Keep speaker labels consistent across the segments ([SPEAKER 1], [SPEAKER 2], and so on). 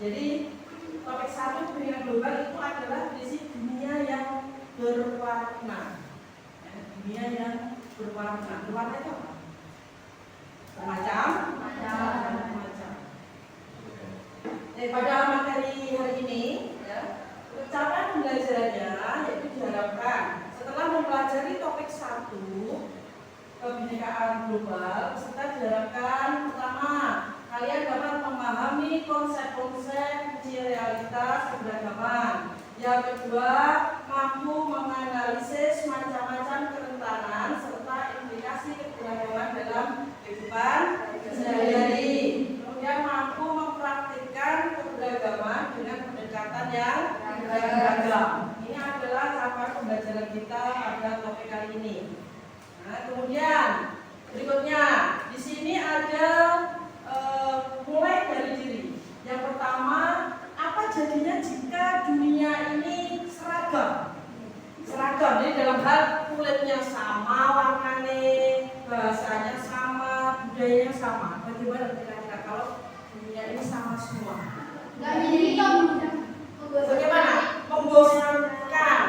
[SPEAKER 1] Jadi topik 1 kemiringan global itu adalah kondisi dunia yang berwarna. Ya, dunia yang berwarna. Berwarna itu apa? Bermacam. Pada materi hari ini, ya, capaian pembelajarannya yaitu diharapkan setelah mempelajari topik 1 kebinekaan global, peserta diharapkan pertama, kalian dapat memahami konsep-konsep kunci realitas keberagaman. Yang kedua, mampu menganalisis macam-macam kerentanan serta implikasi keberagaman dalam kehidupan sehari-hari. Kemudian mampu mempraktikkan keberagaman dengan pendekatan yang beragam. Ini adalah capaian pembelajaran kita pada topik kali ini. Nah, kemudian berikutnya di sini ada mulai dari diri. Yang pertama, apa jadinya jika dunia ini seragam? Seragam, jadi dalam hal kulitnya sama, warnanya, bahasanya sama, budayanya sama. Bagaimana kira-kira kalau dunia ini sama semua? Bagaimana? Membosankan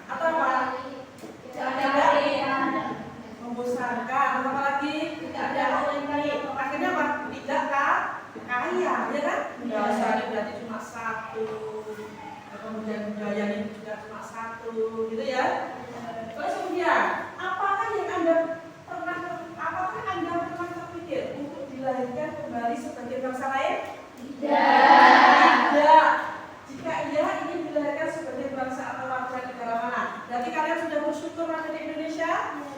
[SPEAKER 1] atau apa? Membosankan, apa lagi? Tidak ada yang lain. Akhirnya apa? Tidak kaya, ya kan? Bahasanya berarti cuma satu, kemudian budayanya juga cuma satu, gitu ya. Terus kemudian, apakah Anda pernah terpikir untuk dilahirkan kembali sebagai bangsa lain? Tidak. Jika iya, ingin dilahirkan sebagai bangsa atau warga negara mana? Berarti kalian sudah bersyukur ada di Indonesia?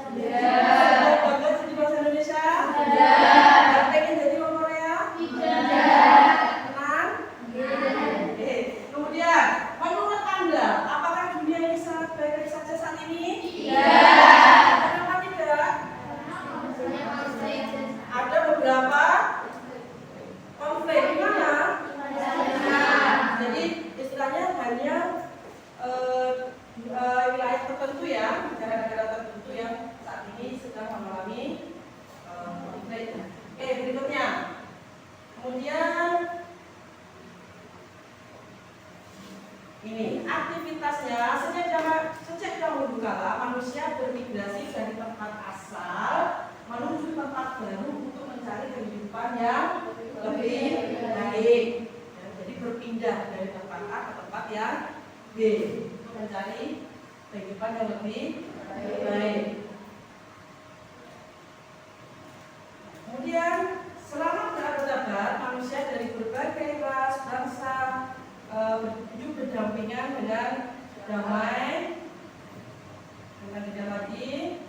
[SPEAKER 1] Bangga jadi bangsa Indonesia? Dan pengen jadi orang Korea? Tenang? Oke. Kemudian, menurut Anda, apakah dunia ini sangat baik saja saat ini? Kenapa tidak? Ada beberapa konflik. Di mana? Jadi istilahnya hanya wilayah tertentu ya, negara-negara tertentu yang saat ini sedang mengalami konflik. Oke, berikutnya. Kemudian ini aktivitasnya sejak dahulu kala manusia bermigrasi dari tempat asal menuju tempat baru untuk mencari kehidupan yang lebih baik. Ya, jadi berpindah dari tempat A ke tempat yang B untuk mencari kehidupan yang lebih baik. Kemudian selama berabad-abad manusia dari berbagai ras, bangsa hidup berdampingan dengan damai, dengan tidak lagi.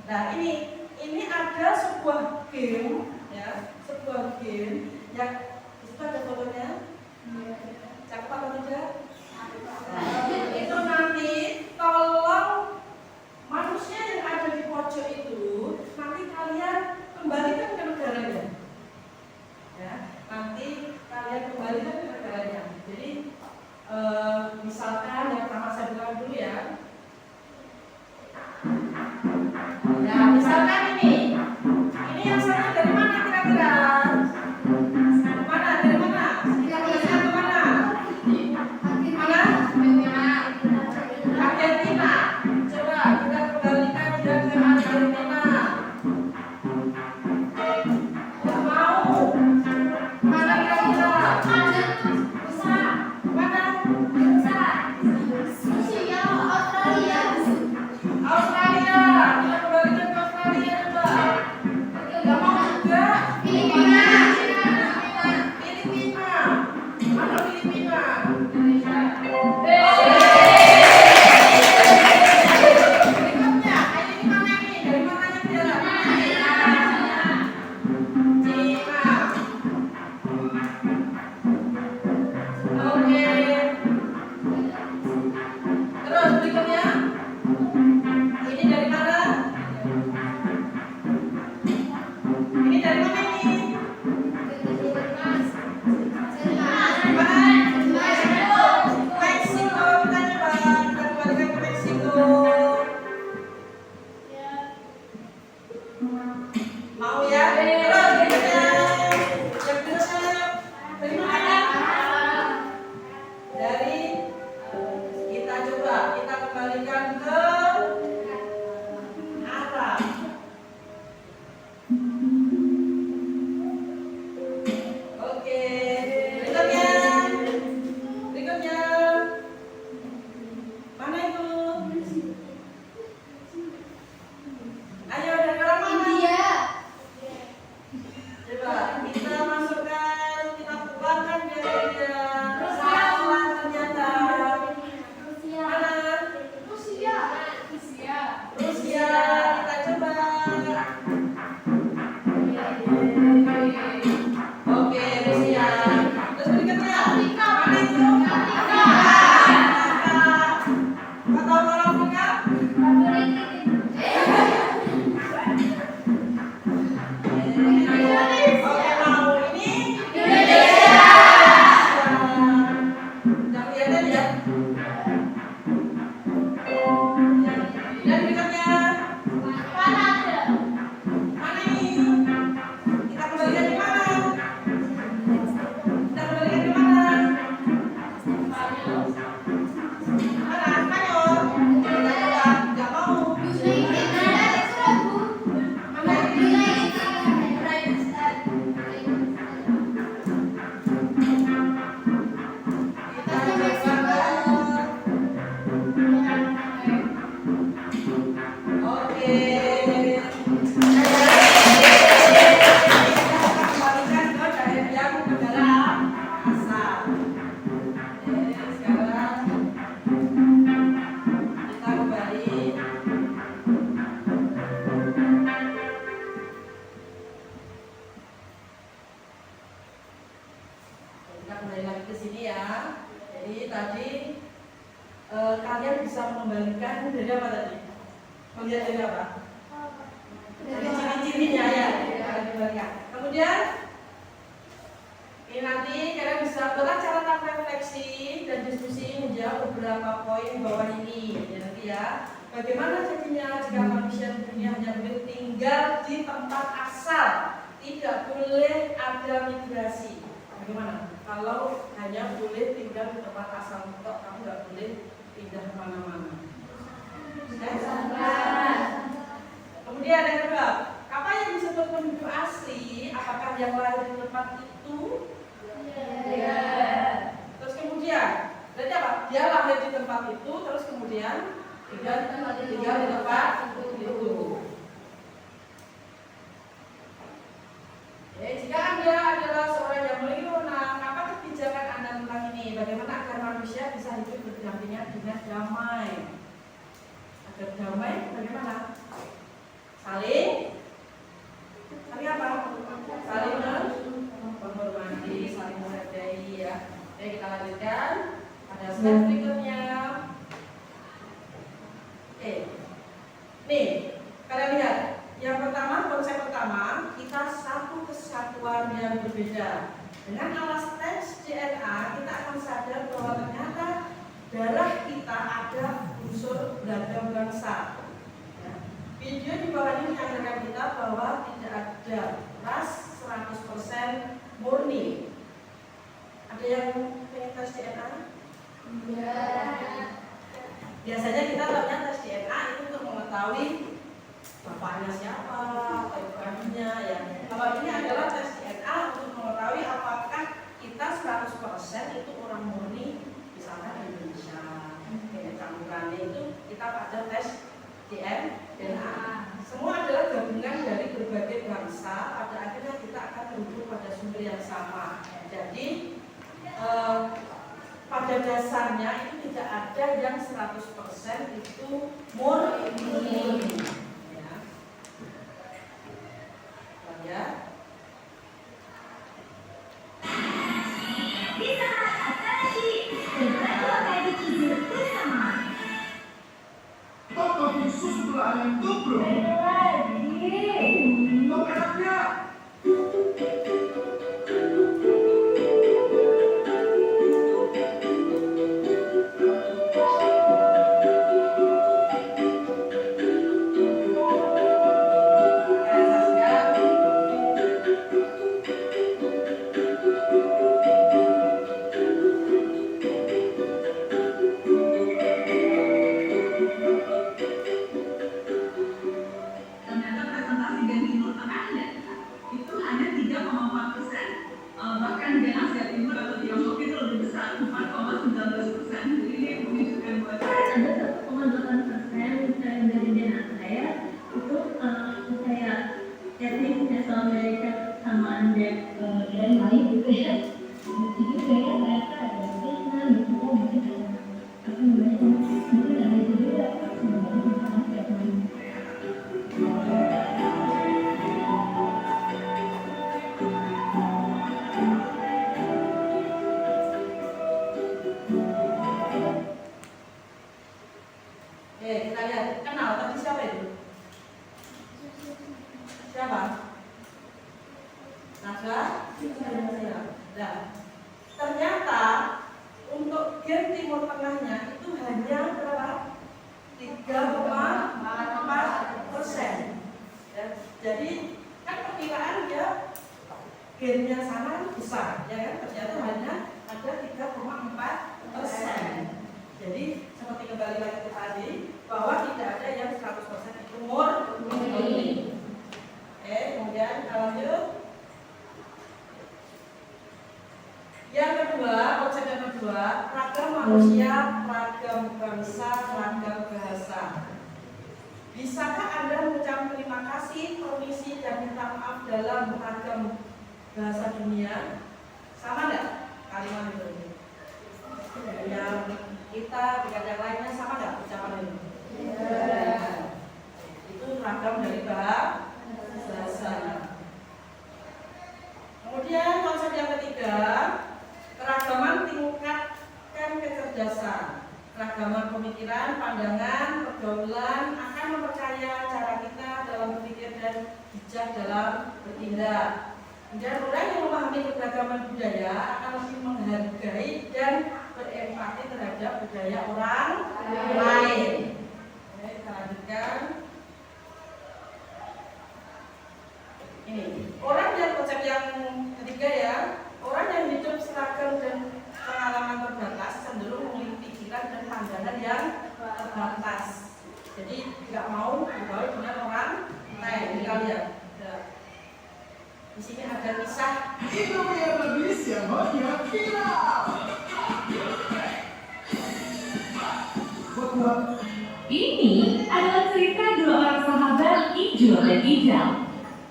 [SPEAKER 1] Nah ini ada sebuah game, ya, sebuah game yang itu ada fotonya. Cakep apa tidak? Itu nanti tolong manusia yang ada di pojok itu nanti kalian kembalikan ke negaranya. Ya, nanti kalian kembalikan ke negaranya. Jadi misalkan yang pertama saya bilang dulu ya. Ya, misalkan ini yang sana dari mana kira-kira? Dari mana? Argentina. Coba kita kembalikan dia ke Argentina. Tidak mau. Mana kira-kira? Mana? kembali lagi ke sini ya. Jadi tadi kalian bisa mengembalikan dari apa tadi? Melihat dari apa? Dari ciri-cirinya ya. Kemudian ini nanti kalian bisa belajar tentang refleksi dan diskusi menjawab beberapa poin bawah ini. Jadi nanti ya, bagaimana jadinya jika manusia di dunia hanya boleh tinggal di tempat asal, tidak boleh ada migrasi. Bagaimana? Kalau hanya boleh tinggal di tempat asal, kamu nggak boleh pindah kemana-mana. Kemudian yang kedua, apa yang disebut penduduk asli? Apakah yang lahir di tempat itu? Ya. Terus kemudian, berarti apa? Dia lahir di tempat itu, terus kemudian tinggal di tempat itu. Jika Anda adalah seorang yang milenial, apa kebijakan Anda tentang ini? Bagaimana agar manusia bisa hidup berdampingan dengan damai? Agar damai, bagaimana? Saling apa? Saling menghormati, saling menghargai ya. Oke, kita lanjutkan. Ada slide berikutnya. Nih, kalian lihat. Yang pertama, konsep pertama, kita satu kesatuan yang berbeda. Dengan alas tes DNA, kita akan sadar bahwa ternyata darah kita ada unsur beragam bangsa. Video di bawah ini menyadarkan kita bahwa tidak ada ras 100% murni. Ada yang pengen tes DNA? Ya. Biasanya kita tahunya tes DNA itu untuk mengetahui bapaknya siapa, atau ibunya ya. Kalau ini adalah tes DNA untuk mengetahui apakah kita 100% itu orang murni, misalnya di Indonesia. Campurannya itu kita pada tes DNA. Semua adalah gabungan dari berbagai bangsa. Pada akhirnya kita akan menuju pada sumber yang sama. Jadi pada dasarnya itu tidak ada yang 100% itu murni. Ya.
[SPEAKER 2] Toko khusus untuk ayam tubruk. Kok enaknya?
[SPEAKER 1] Kita lihat, kenal tapi siapa itu? Siapa? Najwa? Nah, ternyata untuk gen Timur Tengahnya itu hanya berapa? 3,4%. Ya, jadi kan perkiraan dia gennya sana besar, ya kan? Ternyata hanya ada 3,4%. Jadi seperti kembali lagi ke tadi bahwa tidak ada yang 100% itu murni. Kemudian lanjut. Yang kedua, konsep yang kedua, ragam manusia, ragam bangsa, ragam bahasa. Bisakah Anda mengucap terima kasih, permisi, dan minta maaf dalam ragam bahasa dunia? Sama nggak kalimat itu? Yang kita dengan yang lainnya sama nggak ucapan ini? Ya. Itu ragam dari bahasa. Kemudian konsep yang ketiga, keragaman keragaman pemikiran, pandangan, pergaulan akan memperkaya cara kita dalam berpikir dan bijak dalam bertindak. Dan orang yang memahami keberagaman budaya akan lebih menghargai dan berempati terhadap budaya orang lain. Oke, kita lanjutkan. Ini orang yang konsep yang ketiga ya, orang yang hidup seragam dan pengalaman terbatas cenderung memiliki pikiran dan pandangan yang terbatas. Jadi tidak mau bergaul dengan orang lain. Ini kalian. Di sini ada kisah
[SPEAKER 2] Indonesia Malaysia Mania Viral.
[SPEAKER 3] Ini adalah cerita dua orang sahabat Ijul dan Ijal.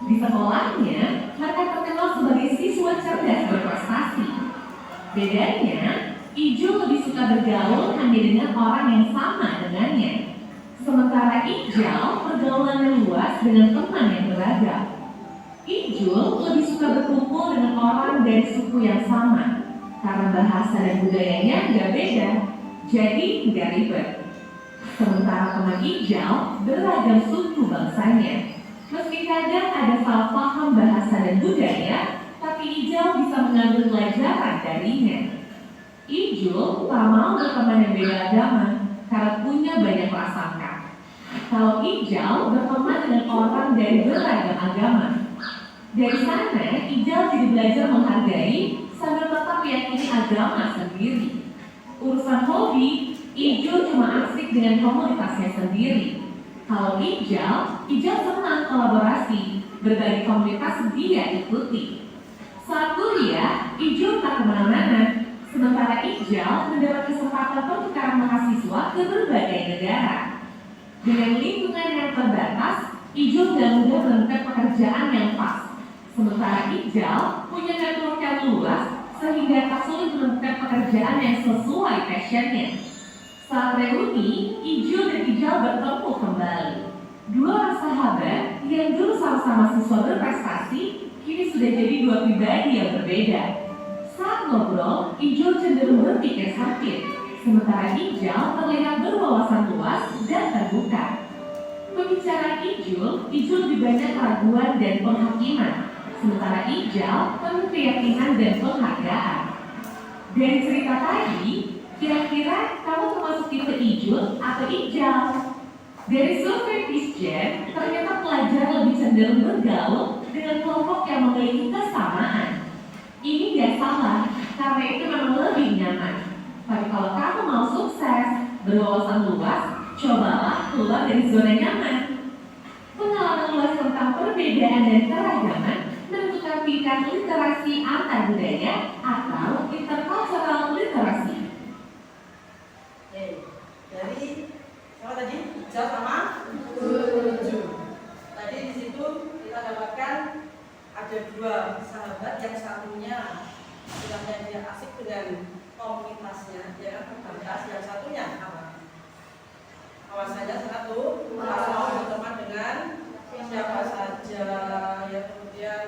[SPEAKER 3] Di sekolahnya, mereka terkenal sebagai siswa cerdas berprestasi. Bedanya, Ijul lebih suka bergaul hanya dengan orang yang sama dengannya. Sementara Ijal pergaulannya luas dengan teman yang beragam. Ijul lebih suka berkumpul dengan orang dari suku yang sama. Karena bahasa dan budayanya nggak beda, jadi nggak ribet. Sementara teman Ijal beragam suku bangsanya. Meski kadang ada salah paham bahasa dan budaya, tapi Ijal bisa mengambil pelajaran darinya. Ijul tak mau berteman yang beda agama karena punya banyak prasangka. Kalau Ijal berteman dengan orang dari beragam agama, dari sana Ijal jadi belajar menghargai sambil tetap meyakini agama sendiri. Urusan hobi, Ijul cuma asik dengan komunitasnya sendiri. Kalau Ijal senang kolaborasi, berbagi komunitas dia ikuti. Saat kuliah, Ijul tak kemana-mana, sementara Ijal mendapat kesempatan pertukaran mahasiswa ke berbagai negara. Dengan lingkungan yang terbatas, Ijul tidak mudah menemukan pekerjaan yang pas. Sementara Ijal punya network yang luas, sehingga tak sulit menemukan pekerjaan yang sesuai passionnya. Saat reuni, Ijul dan Ijal bertemu kembali. Dua orang sahabat yang dulu sama-sama siswa berprestasi, kini sudah jadi dua pribadi yang berbeda. Saat ngobrol, Ijul cenderung berpikir sakit, sementara Ijal terlihat berwawasan luas dan terbuka. Pembicaraan Ijul lebih banyak keraguan dan penghakiman, sementara Ijal penuh keyakinan dan penghargaan. Dari cerita tadi, kira-kira kamu termasuk tipe Ijul atau Ijal? Dari survei Peacegen, ternyata pelajar lebih cenderung bergaul dengan kelompok yang memiliki kesamaan. Ini gak salah, karena itu memang lebih nyaman. Tapi kalau kamu mau sukses, berwawasan luas, cobalah keluar dari zona nyaman. Pengalaman luas tentang perbedaan dan keragaman menentukan tingkat literasi antar budaya atau intercultural literasi.
[SPEAKER 1] Dari apa tadi? Ijal sama Ijul. Tadi di situ kita dapatkan ada dua sahabat, yang satunya bilangnya dia asik dengan komunitasnya, dia terbatas. Yang satunya apa? Awas saja satu, mau berteman dengan siapa saja, ya kemudian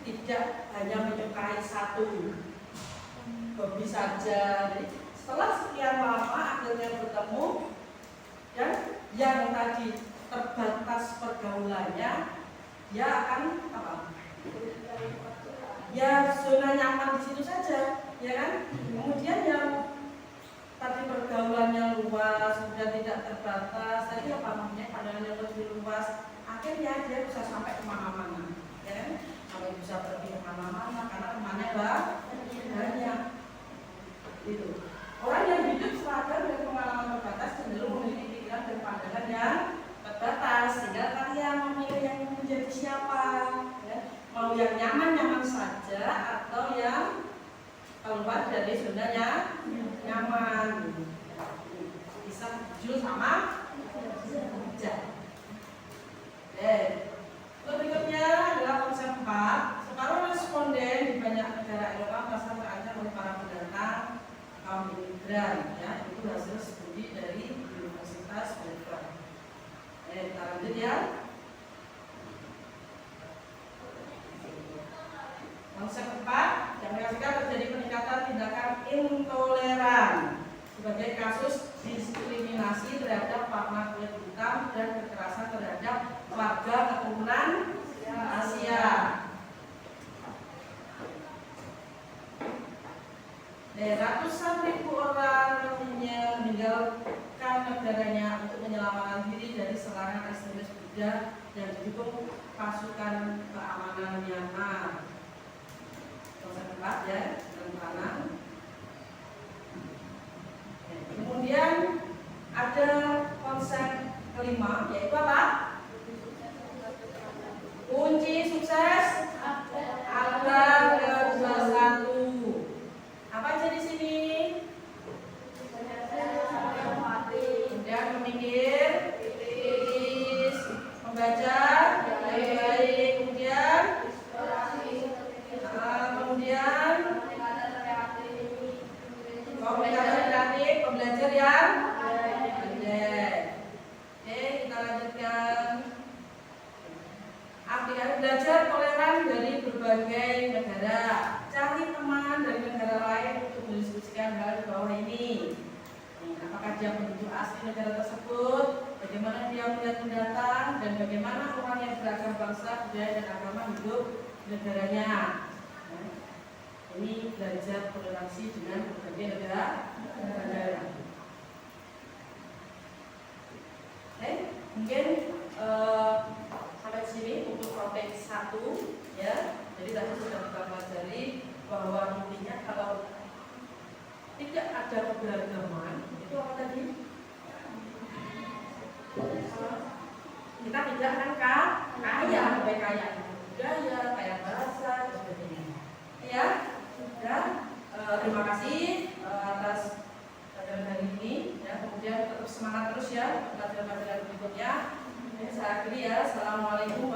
[SPEAKER 1] tidak hanya menyukai satu hobi saja. Jadi setelah sekian lama akhirnya bertemu, dan yang tadi terbatas pergaulannya, dia akan apa? Ya zona nyaman di situ saja, ya kan? Kemudian yang tadi pergaulannya luas, sudah tidak terbatas, tadi apa namanya, pandangannya lebih luas, akhirnya dia bisa sampai kemana-mana, ya kan? Sampai bisa pergi kemana-mana karena temannya banyak. Gitu. Orang yang hidup seragam dengan pengalaman terbatas cenderung memiliki pikiran dan pandangan yang terbatas. Tinggal kalian memilih yang menjadi siapa, ya? Mau yang nyaman-nyaman saja atau yang keluar dari zonanya nyaman. Bisa Ijul sama Ijal. Berikutnya adalah konsep 4. Separuh responden di banyak negara Eropa merasa terancam oleh para pendatang kaum imigran, ya. Itu hasil studi dari Universitas Belfast. Kita lanjut ya. Konsep 4 yang menghasilkan terjadi peningkatan tindakan intoleran. sebagai kasus diskriminasi terhadap warna kulit hitam dan kekerasan terhadap warga keturunan Asia. Ratusan ribu orang meninggalkan negaranya untuk menyelamatkan diri dari serangan ekstremis Buddha yang didukung pasukan keamanan Myanmar. Proses keempat ya, kanan. Kemudian ada konsep kelima, yaitu apa? Kunci sukses agar bersatu. Apa aja di sini? Kemudian memikir, kritis, membaca, baik-baik, kemudian komunikasi kreatif, pembelajar yang pandai. Oke, kita lanjutkan. Aplikasi belajar toleran dari berbagai negara. Cari teman dari negara lain untuk mendiskusikan hal di bawah ini. Apakah dia penduduk asli negara tersebut? Bagaimana dia melihat pendatang? Dan bagaimana orang yang beragam bangsa, budaya, dan agama hidup di negaranya? Ini belajar toleransi dengan berbagai negara. Oke, mungkin sampai sini untuk topik 1 ya. Jadi tadi sudah kita pelajari bahwa intinya kalau tidak ada keberagaman itu apa tadi? Kita tidak akan kaya, baik kaya budaya, kaya bahasa, dan sebagainya. Ya. Dan terima kasih atas pelajaran hari ini ya, kemudian tetap semangat terus ya pelajaran-pelajaran berikutnya. Saya akhiri ya. Assalamualaikum